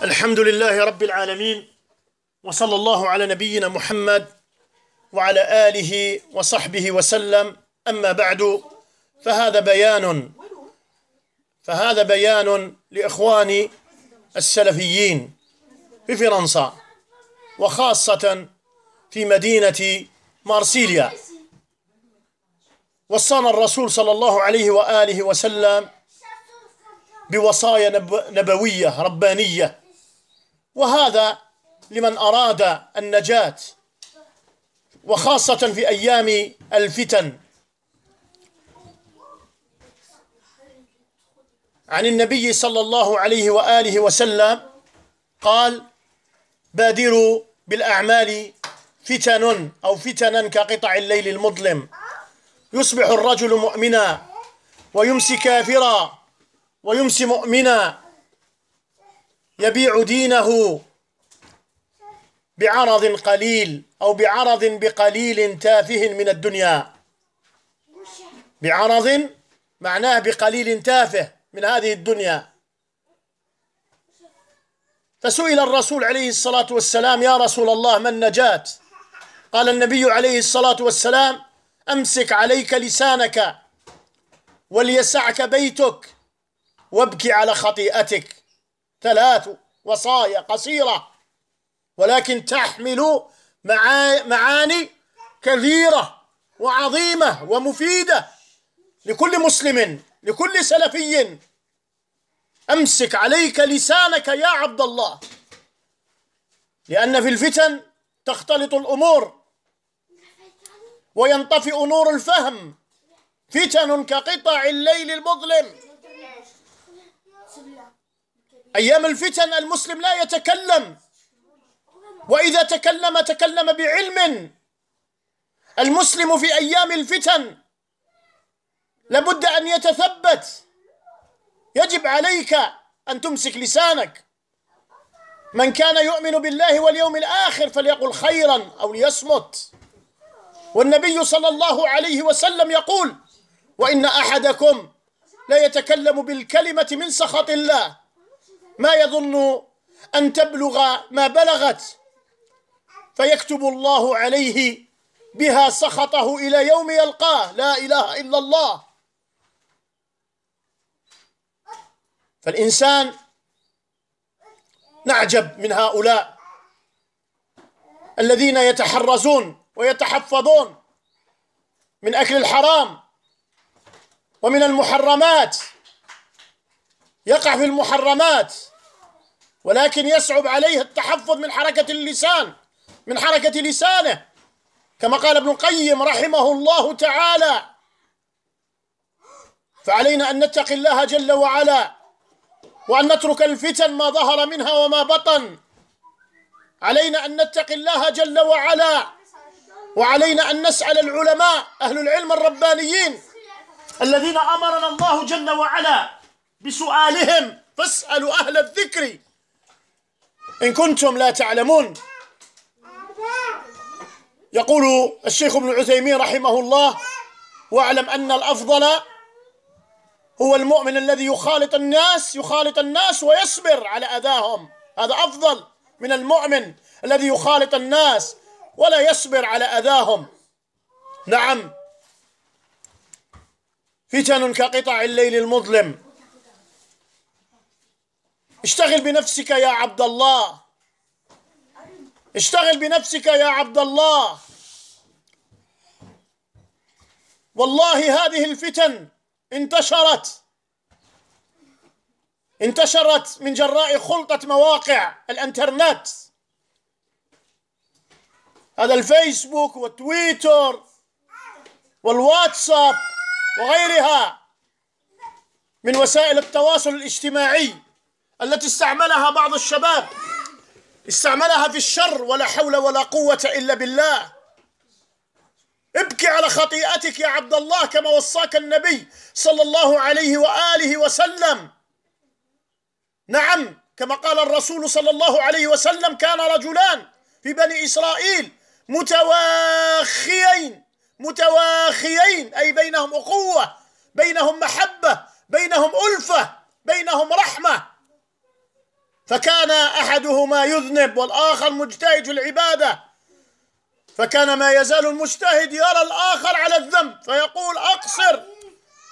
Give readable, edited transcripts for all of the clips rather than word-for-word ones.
الحمد لله رب العالمين، وصلى الله على نبينا محمد وعلى آله وصحبه وسلم. أما بعد، فهذا بيان لإخواني السلفيين في فرنسا، وخاصة في مدينة مارسيليا. وصانا الرسول صلى الله عليه وآله وسلم بوصايا نبوية ربانية، وهذا لمن أراد النجاة، وخاصة في أيام الفتن. عن النبي صلى الله عليه وآله وسلم قال: بادروا بالأعمال فتنا كقطع الليل المظلم، يصبح الرجل مؤمنا ويمسي كافرا ويمسي مؤمنا، يبيع دينه بعرض قليل أو بعرض بقليل تافه من الدنيا. بعرض معناه بقليل تافه من هذه الدنيا. فسئل الرسول عليه الصلاة والسلام: يا رسول الله، ما النجاة؟ قال النبي عليه الصلاة والسلام: أمسك عليك لسانك وليسعك بيتك وابكي على خطيئتك. 3 وصايا قصيرة، ولكن تحمل معاني كثيرة وعظيمة ومفيدة لكل مسلم، لكل سلفي. أمسك عليك لسانك يا عبد الله، لأن في الفتن تختلط الأمور وينطفئ نور الفهم. فتن كقطع الليل المظلم. أيام الفتن المسلم لا يتكلم، وإذا تكلم بعلم. المسلم في أيام الفتن لابد أن يتثبت. يجب عليك أن تمسك لسانك. من كان يؤمن بالله واليوم الآخر فليقل خيرا أو ليصمت. والنبي صلى الله عليه وسلم يقول: وإن أحدكم لا يتكلم بالكلمة من سخط الله ما يظن أن تبلغ ما بلغت، فيكتب الله عليه بها سخطه إلى يوم يلقاه. لا إله إلا الله. فالإنسان نعجب من هؤلاء الذين يتحرزون ويتحفظون من أكل الحرام ومن المحرمات. يقع في المحرمات، ولكن يصعب عليه التحفظ من حركة اللسان، من حركة لسانه، كما قال ابن القيم رحمه الله تعالى: فعلينا أن نتقي الله جل وعلا، وأن نترك الفتن ما ظهر منها وما بطن. علينا أن نتقي الله جل وعلا، وعلينا أن نسأل العلماء أهل العلم الربانيين الذين أمرنا الله جل وعلا بسؤالهم: فاسألوا أهل الذكر إن كنتم لا تعلمون. يقول الشيخ ابن عثيمين رحمه الله: واعلم أن الأفضل هو المؤمن الذي يخالط الناس ويصبر على أذاهم. هذا أفضل من المؤمن الذي يخالط الناس ولا يصبر على أذاهم. نعم، فتن كقطع الليل المظلم. اشتغل بنفسك يا عبد الله، اشتغل بنفسك يا عبد الله. والله هذه الفتن انتشرت من جراء خلطة مواقع الانترنت، هذا الفيسبوك والتويتر والواتساب وغيرها من وسائل التواصل الاجتماعي التي استعملها بعض الشباب، استعملها في الشر. ولا حول ولا قوة إلا بالله. ابكي على خطيئتك يا عبد الله، كما وصاك النبي صلى الله عليه وآله وسلم. نعم، كما قال الرسول صلى الله عليه وسلم: كان رجلان في بني إسرائيل متواخيين، أي بينهم أخوة، بينهم محبة، بينهم ألفة، بينهم رحمة. فكان أحدهما يذنب والآخر مجتهد في العبادة، فكان ما يزال المجتهد يرى الآخر على الذنب فيقول أقصر،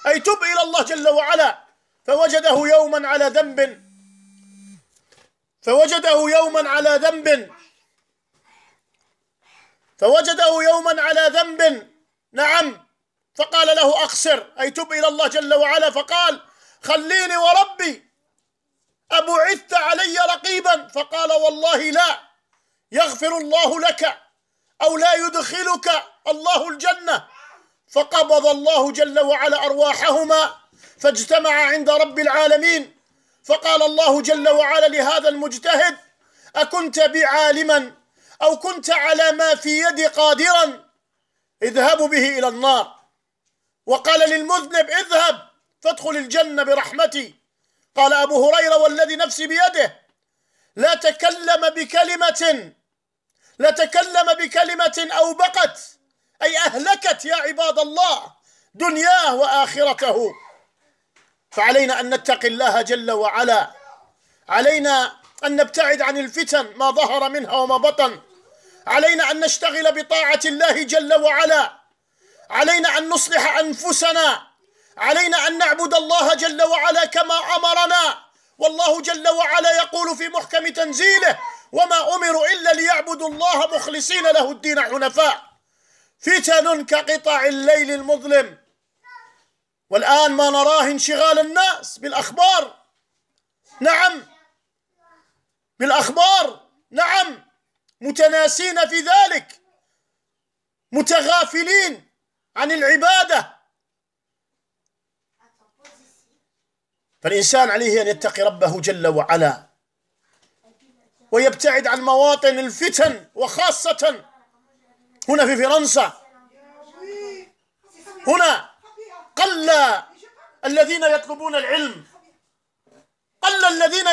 أي تب إلى الله جل وعلا. فوجده يوما على ذنب نعم، فقال له أقصر، أي تب إلى الله جل وعلا. فقال خليني وربي أبعثت علي رقيبا؟ فقال والله لا، يغفر الله لك أو لا يدخلك الله الجنة. فقبض الله جل وعلا أرواحهما فاجتمع عند رب العالمين، فقال الله جل وعلا لهذا المجتهد أكنت بعالما أو كنت على ما في يدي قادرا؟ اذهبوا به إلى النار. وقال للمذنب اذهب فادخل الجنة برحمتي. قال أبو هريرة والذي نفسي بيده لا تكلم بكلمة أوبقت، أي أهلكت يا عباد الله دنياه وآخرته. فعلينا أن نتقي الله جل وعلا، علينا أن نبتعد عن الفتن ما ظهر منها وما بطن، علينا أن نشتغل بطاعة الله جل وعلا، علينا أن نصلح أنفسنا، علينا أن نعبد الله جل وعلا كما أمرنا. والله جل وعلا يقول في محكم تنزيله وما أمروا إلا ليعبدوا الله مخلصين له الدين حنفاء. فتن كقطع الليل المظلم. والآن ما نراه انشغال الناس بالأخبار، نعم بالأخبار، نعم، متناسين في ذلك، متغافلين عن العبادة. فالإنسان عليه أن يتقي ربه جل وعلا ويبتعد عن مواطن الفتن، وخاصة هنا في فرنسا. هنا قل الذين يطلبون العلم، قل الذين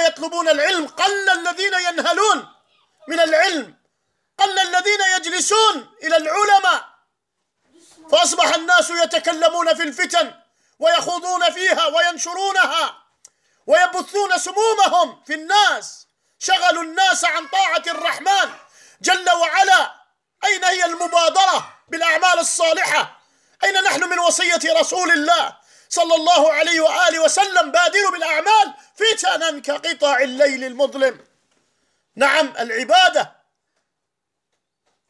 ينهلون من العلم، قل الذين يجلسون إلى العلماء. فأصبح الناس يتكلمون في الفتن ويخوضون فيها وينشرونها ويبثون سمومهم في الناس، شغلوا الناس عن طاعة الرحمن جل وعلا. أين هي المبادرة بالأعمال الصالحة؟ أين نحن من وصية رسول الله صلى الله عليه وآله وسلم بادروا بالأعمال فتنا كقطع الليل المظلم. نعم، العبادة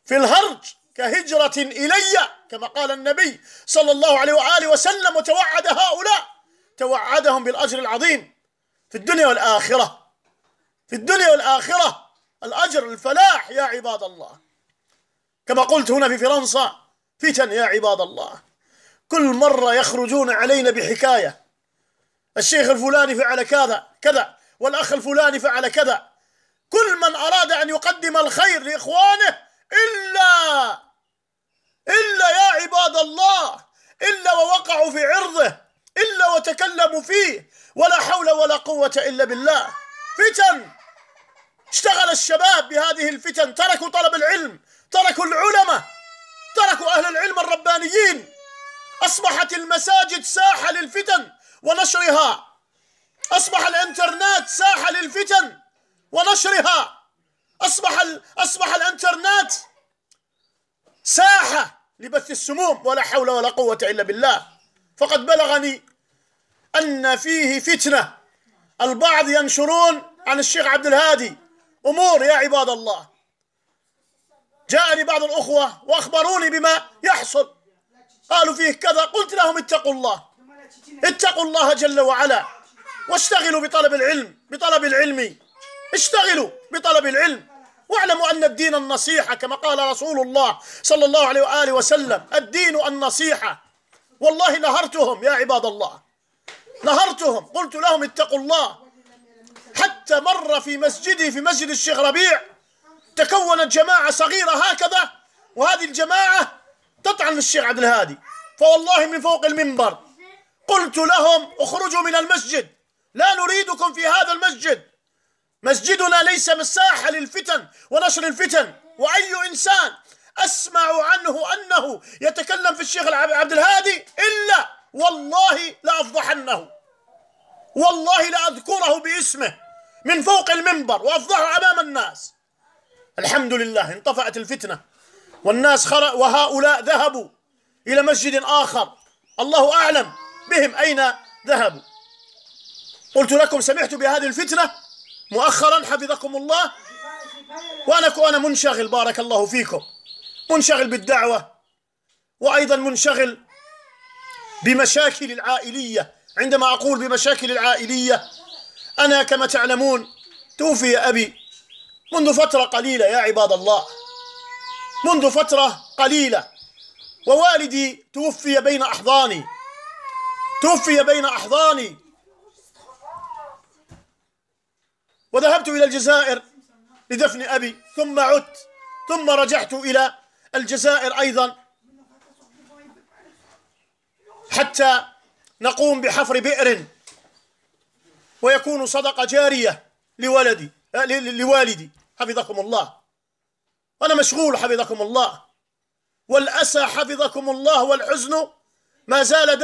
في الهرج كهجرة إلي كما قال النبي صلى الله عليه وآله وسلم، وتوعد هؤلاء توعدهم بالأجر العظيم في الدنيا والآخرة، في الدنيا والآخرة، الأجر الفلاح يا عباد الله. كما قلت هنا في فرنسا فتن يا عباد الله، كل مرة يخرجون علينا بحكاية، الشيخ الفلاني فعل كذا كذا والأخ الفلاني فعل كذا. كل من أراد أن يقدم الخير لإخوانه إلا يا عباد الله، إلا ووقعوا في عرضه، إلا وتكلموا فيه، ولا حول ولا قوة إلا بالله. فتن، اشتغل الشباب بهذه الفتن، تركوا طلب العلم، تركوا العلماء، تركوا أهل العلم الربانيين. أصبحت المساجد ساحة للفتن ونشرها، أصبح الإنترنت ساحة للفتن ونشرها، أصبح الإنترنت ساحة لبث السموم، ولا حول ولا قوة إلا بالله. فقد بلغني أن فيه فتنة، البعض ينشرون عن الشيخ عبد الهادي أمور يا عباد الله. جاءني بعض الأخوة وأخبروني بما يحصل، قالوا فيه كذا. قلت لهم اتقوا الله جل وعلا، واشتغلوا بطلب العلم، اشتغلوا بطلب العلم، واعلموا أن الدين النصيحة كما قال رسول الله صلى الله عليه وآله وسلم، الدين النصيحة. والله نهرتهم يا عباد الله، نهرتهم، قلت لهم اتقوا الله. حتى مر في مسجدي في مسجد الشيخ ربيع تكونت جماعة صغيرة هكذا، وهذه الجماعة تطعن الشيخ عبد الهادي. فوالله من فوق المنبر قلت لهم اخرجوا من المسجد، لا نريدكم في هذا المسجد، مسجدنا ليس مساحة للفتن ونشر الفتن. وأي إنسان أسمع عنه أنه يتكلم في الشيخ عبد الهادي إلا والله لأفضحنه، والله لأذكره باسمه من فوق المنبر وأفضحه أمام الناس. الحمد لله انطفأت الفتنة والناس وهؤلاء ذهبوا إلى مسجد آخر الله أعلم بهم أين ذهبوا. قلت لكم سمعت بهذه الفتنة مؤخرا حفظكم الله، وأنا منشغل بارك الله فيكم، منشغل بالدعوة، وأيضا منشغل بمشاكل العائلية. عندما أقول بمشاكل العائلية، أنا كما تعلمون توفي أبي منذ فترة قليلة يا عباد الله، منذ فترة قليلة، ووالدي توفي بين أحضاني، وذهبت إلى الجزائر لدفن أبي، ثم عدت، ثم رجعت إلى الجزائر أيضا حتى نقوم بحفر بئر ويكون صدقة جارية لوالدي حفظكم الله. وأنا مشغول حفظكم الله، والأسى حفظكم الله والحزن ما زال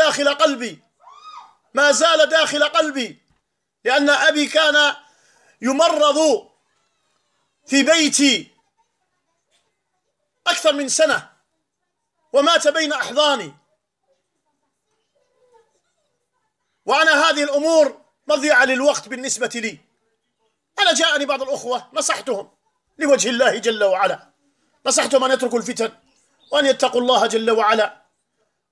داخل قلبي، لأن أبي كان يمرض في بيتي أكثر من سنة ومات بين أحضاني، وأنا هذه الأمور مضيعة للوقت بالنسبة لي. أنا جاءني بعض الأخوة نصحتهم لوجه الله جل وعلا، نصحتهم أن يتركوا الفتن وأن يتقوا الله جل وعلا،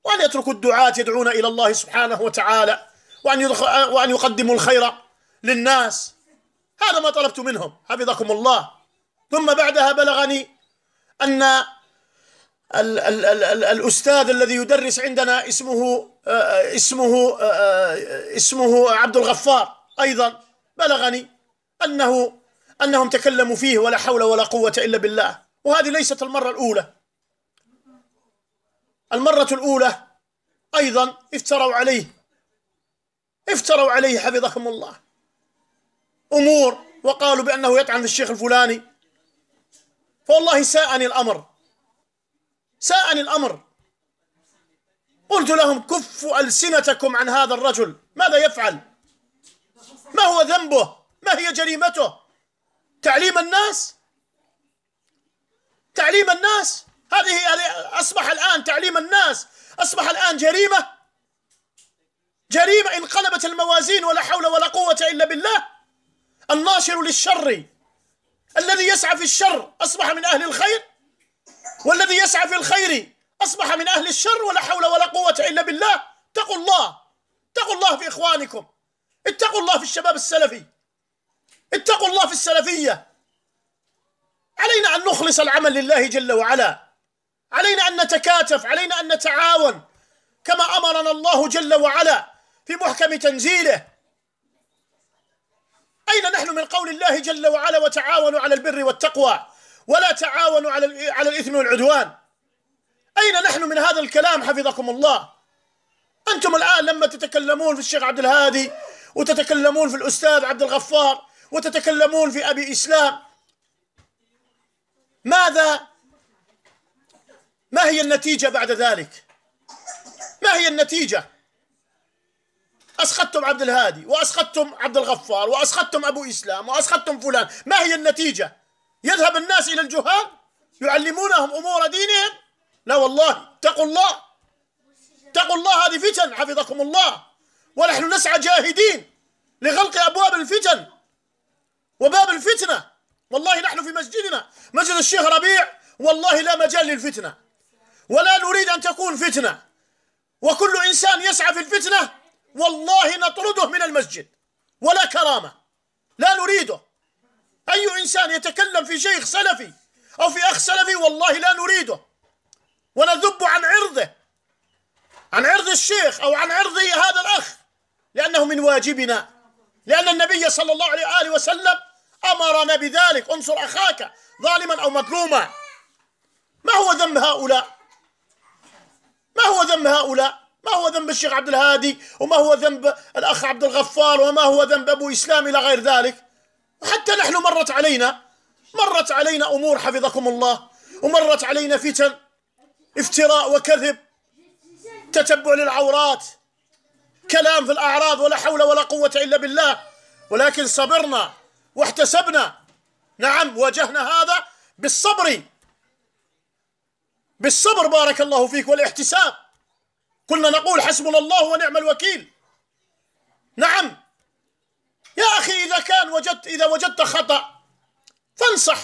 وأن يتركوا الدعاة يدعون إلى الله سبحانه وتعالى، وأن يقدموا الخير للناس. هذا ما طلبت منهم حفظكم الله. ثم بعدها بلغني أن الأستاذ الذي يدرس عندنا اسمه عبد الغفار، أيضا بلغني أنهم تكلموا فيه ولا حول ولا قوة إلا بالله. وهذه ليست المرة الأولى، المرة الأولى أيضا افتروا عليه حفظكم الله أمور، وقالوا بأنه يطعن في الشيخ الفلاني. فوالله ساءني الأمر. قلت لهم كفوا ألسنتكم عن هذا الرجل، ماذا يفعل؟ ما هو ذنبه؟ ما هي جريمته؟ تعليم الناس هذه أصبح الآن تعليم الناس أصبح الآن جريمة انقلبت الموازين ولا حول ولا قوة إلا بالله. الناشر للشر الذي يسعى في الشر أصبح من أهل الخير، والذي يسعى في الخير أصبح من أهل الشر، ولا حول ولا قوة إلا بالله. اتقوا الله في إخوانكم، اتقوا الله في الشباب السلفي، اتقوا الله في السلفية. علينا أن نخلص العمل لله جل وعلا، علينا أن نتكاتف، علينا أن نتعاون كما أمرنا الله جل وعلا في محكم تنزيله. أين نحن من قول الله جل وعلا وتعاونوا على البر والتقوى ولا تعاونوا على الإثم والعدوان؟ أين نحن من هذا الكلام حفظكم الله؟ أنتم الآن لما تتكلمون في الشيخ عبد الهادي، وتتكلمون في الأستاذ عبد الغفار، وتتكلمون في أبي إسلام، ما هي النتيجة بعد ذلك؟ ما هي النتيجة؟ أسخطتم عبد الهادي، وأسخطتم عبد الغفار، وأسخطتم أبو إسلام، وأسخطتم فلان. ما هي النتيجة؟ يذهب الناس إلى الجهال يعلمونهم أمور دينهم؟ لا والله، اتقوا الله، هذه فتن حفظكم الله، ونحن نسعى جاهدين لغلق أبواب الفتن وباب الفتنة. والله نحن في مسجدنا مسجد الشيخ ربيع والله لا مجال للفتنة، ولا نريد أن تكون فتنة، وكل إنسان يسعى في الفتنة والله نطرده من المسجد ولا كرامة، لا نريده. أي إنسان يتكلم في شيخ سلفي أو في أخ سلفي والله لا نريده، ونذب عن عرض الشيخ أو عن عرض هذا الأخ، لأنه من واجبنا، لأن النبي صلى الله عليه وآله وسلم أمرنا بذلك: انصر أخاك ظالما أو مظلوما. ما هو ذنب هؤلاء؟ ما هو ذنب الشيخ عبد الهادي، وما هو ذنب الأخ عبد الغفار، وما هو ذنب أبو إسلام إلى غير ذلك؟ حتى نحن مرت علينا أمور حفظكم الله، ومرت علينا فتن، افتراء وكذب، تتبع للعورات، كلام في الأعراض، ولا حول ولا قوة إلا بالله. ولكن صبرنا واحتسبنا. نعم، واجهنا هذا بالصبر، بالصبر بارك الله فيك، والاحتساب. كنا نقول حسبنا الله ونعم الوكيل. نعم يا أخي، إذا وجدت خطأ فانصح.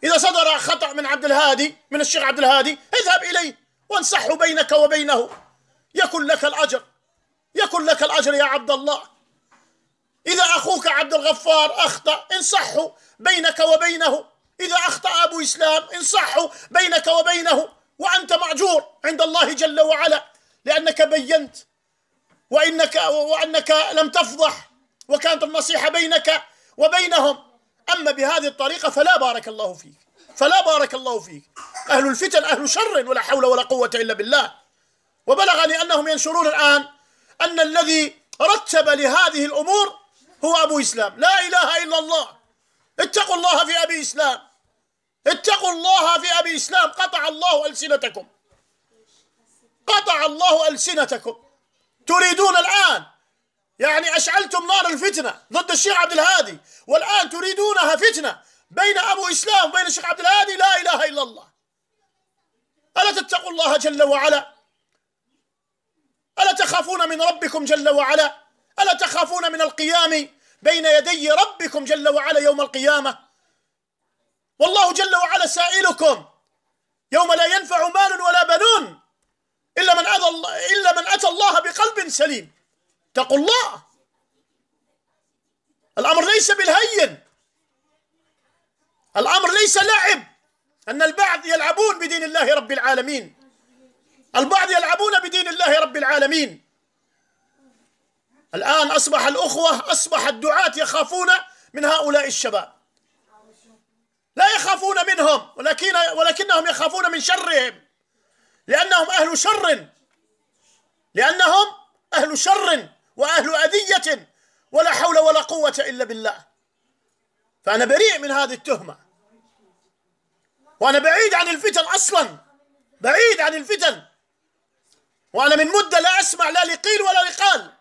إذا صدر خطأ من عبد الهادي، من الشيخ عبد الهادي، اذهب إليه وانصحه بينك وبينه، يكن لك الأجر، يكن لك الأجر يا عبد الله. إذا أخوك عبد الغفار أخطأ انصحه بينك وبينه، إذا أخطأ أبو إسلام انصحه بينك وبينه، وأنت مأجور عند الله جل وعلا، لأنك بينت وأنك لم تفضح، وكانت النصيحة بينك وبينهم. أما بهذه الطريقة فلا بارك الله فيك، فلا بارك الله فيك. أهل الفتن أهل شر، ولا حول ولا قوة إلا بالله. وبلغني أنهم ينشرون الآن أن الذي رتب لهذه الأمور هو أبو إسلام. لا إله إلا الله. اتقوا الله في أبي إسلام، اتقوا الله في أبي إسلام. قطع الله ألسنتكم، قطع الله ألسنتكم. تريدون الآن، يعني أشعلتم نار الفتنة ضد الشيخ عبد الهادي، والآن تريدونها فتنة بين أبو إسلام وبين الشيخ عبد الهادي. لا إله إلا الله. ألا تتقوا الله جل وعلا؟ ألا تخافون من ربكم جل وعلا؟ ألا تخافون من القيام بين يدي ربكم جل وعلا يوم القيامة؟ والله جل وعلا سائلكم يوم لا ينفع مال ولا بنون إلا من أتى الله بقلب سليم. اتقوا الله. الأمر ليس بالهين، الأمر ليس لعب. أن البعض يلعبون بدين الله رب العالمين، البعض يلعبون بدين الله رب العالمين. الآن أصبح الأخوة، أصبح الدعاة يخافون من هؤلاء الشباب، لا يخافون منهم، ولكنهم يخافون من شرهم، لأنهم أهل شر، لأنهم أهل شر وأهل أذية، ولا حول ولا قوة إلا بالله. فأنا بريء من هذه التهمة، وأنا بعيد عن الفتن أصلا، بعيد عن الفتن. وأنا من مدة لا أسمع لا لقيل ولا لقال،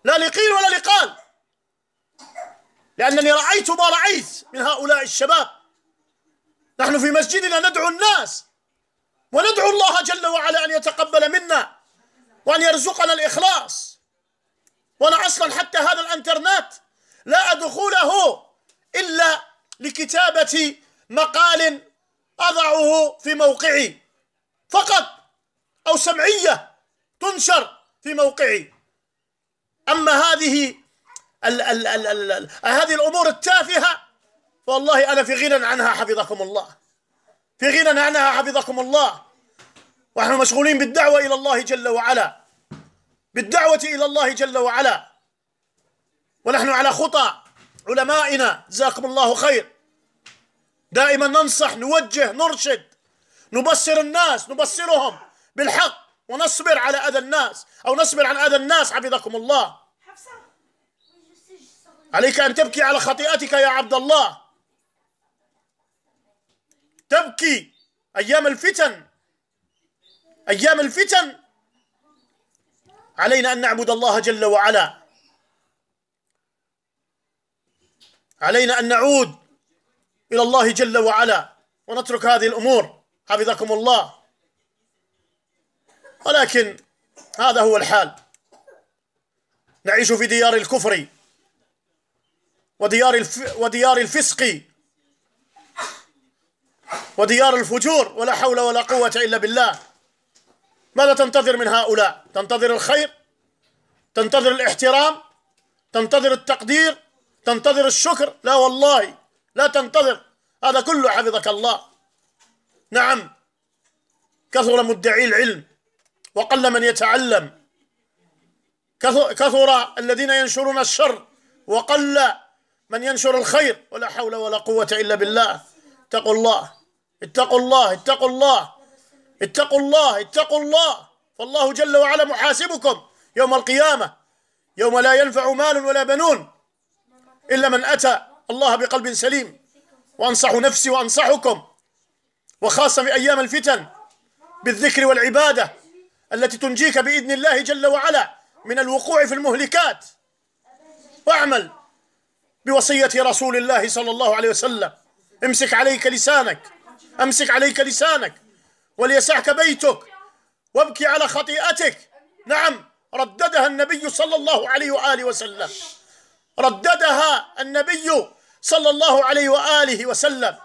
لا لقيل ولا لقال، لأنني رأيت ما رأيت من هؤلاء الشباب. نحن في مسجدنا ندعو الناس وندعو الله جل وعلا أن يتقبل منا وأن يرزقنا الإخلاص. وأنا أصلا حتى هذا الانترنت لا أدخله إلا لكتابة مقال أضعه في موقعي فقط، أو سمعية تنشر في موقعي. أما هذه الأمور التافهة والله أنا في غنى عنها حفظكم الله، في غنى عنها حفظكم الله. ونحن مشغولين بالدعوة إلى الله جل وعلا، بالدعوة إلى الله جل وعلا، ونحن على خطى علمائنا جزاكم الله خير. دائما ننصح، نوجه، نرشد، نبصر الناس، نبصرهم بالحق، ونصبر على أذى الناس، أو نصبر عن أذى الناس حفظكم الله. عليك أن تبكي على خطيئتك يا عبد الله، تبكي أيام الفتن، أيام الفتن. علينا أن نعبد الله جل وعلا، علينا أن نعود إلى الله جل وعلا ونترك هذه الأمور حفظكم الله. ولكن هذا هو نعيش في ديار الكفر وديار الفسق وديار الفجور، ولا حول ولا قوة إلا بالله. ماذا تنتظر من هؤلاء؟ تنتظر الخير، تنتظر الاحترام، تنتظر التقدير، تنتظر الشكر؟ لا والله لا تنتظر هذا كله حفظك الله. نعم، كثر مدعي العلم وقل من يتعلم، كثر الذين ينشرون الشر وقل من ينشر الخير، ولا حول ولا قوة إلا بالله. اتقوا الله، اتقوا الله، اتقوا الله، اتقوا الله، اتقوا الله، فالله جل وعلا محاسبكم يوم القيامة، يوم لا ينفع مال ولا بنون إلا من أتى الله بقلب سليم. وأنصح نفسي وأنصحكم، وخاصة في أيام الفتن، بالذكر والعبادة التي تنجيك بإذن الله جل وعلا من الوقوع في المهلكات. واعمل بوصية رسول الله صلى الله عليه وسلم: امسك عليك لسانك، امسك عليك لسانك وليسعك بيتك وابكي على خطيئتك. نعم، رددها النبي صلى الله عليه وآله وسلم، رددها النبي صلى الله عليه وآله وسلم.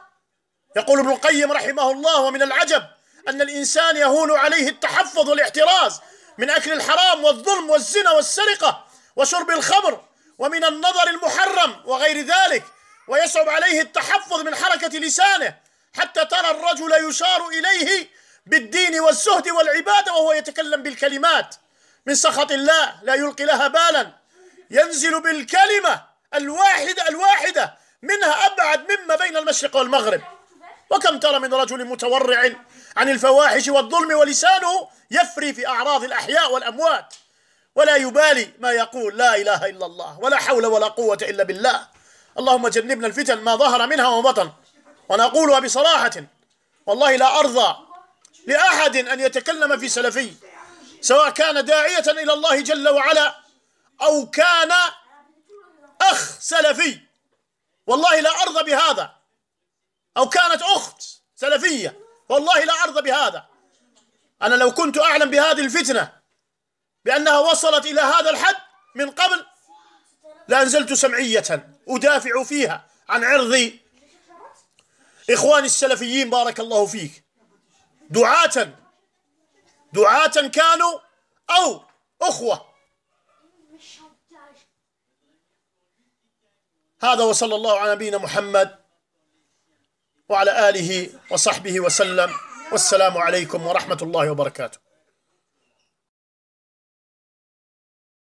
يقول ابن القيم رحمه الله: ومن العجب أن الإنسان يهون عليه التحفظ والاحتراز من أكل الحرام والظلم والزنا والسرقة وشرب الخمر ومن النظر المحرم وغير ذلك، ويصعب عليه التحفظ من حركة لسانه، حتى ترى الرجل يشار إليه بالدين والزهد والعبادة وهو يتكلم بالكلمات من سخط الله لا يلقي لها بالا، ينزل بالكلمة الواحدة منها أبعد مما بين المشرق والمغرب. وكم ترى من رجل متورع عن الفواحش والظلم ولسانه يفري في أعراض الأحياء والأموات ولا يبالي ما يقول: لا إله إلا الله ولا حول ولا قوة إلا بالله. اللهم جنبنا الفتن ما ظهر منها وما بطن. ونقولها بصراحة: والله لا أرضى لأحد أن يتكلم في سلفي، سواء كان داعية إلى الله جل وعلا أو كان أخ سلفي، والله لا أرضى بهذا، أو كانت أخت سلفية، والله لا أرضى بهذا. أنا لو كنت أعلم بهذه الفتنة بأنها وصلت إلى هذا الحد من قبل لأنزلت سمعية أدافع فيها عن عرض إخواني السلفيين بارك الله فيك، دعاة كانوا أو أخوة. هذا وصلى الله على نبينا محمد وعلى آله وصحبه وسلم، والسلام عليكم ورحمة الله وبركاته.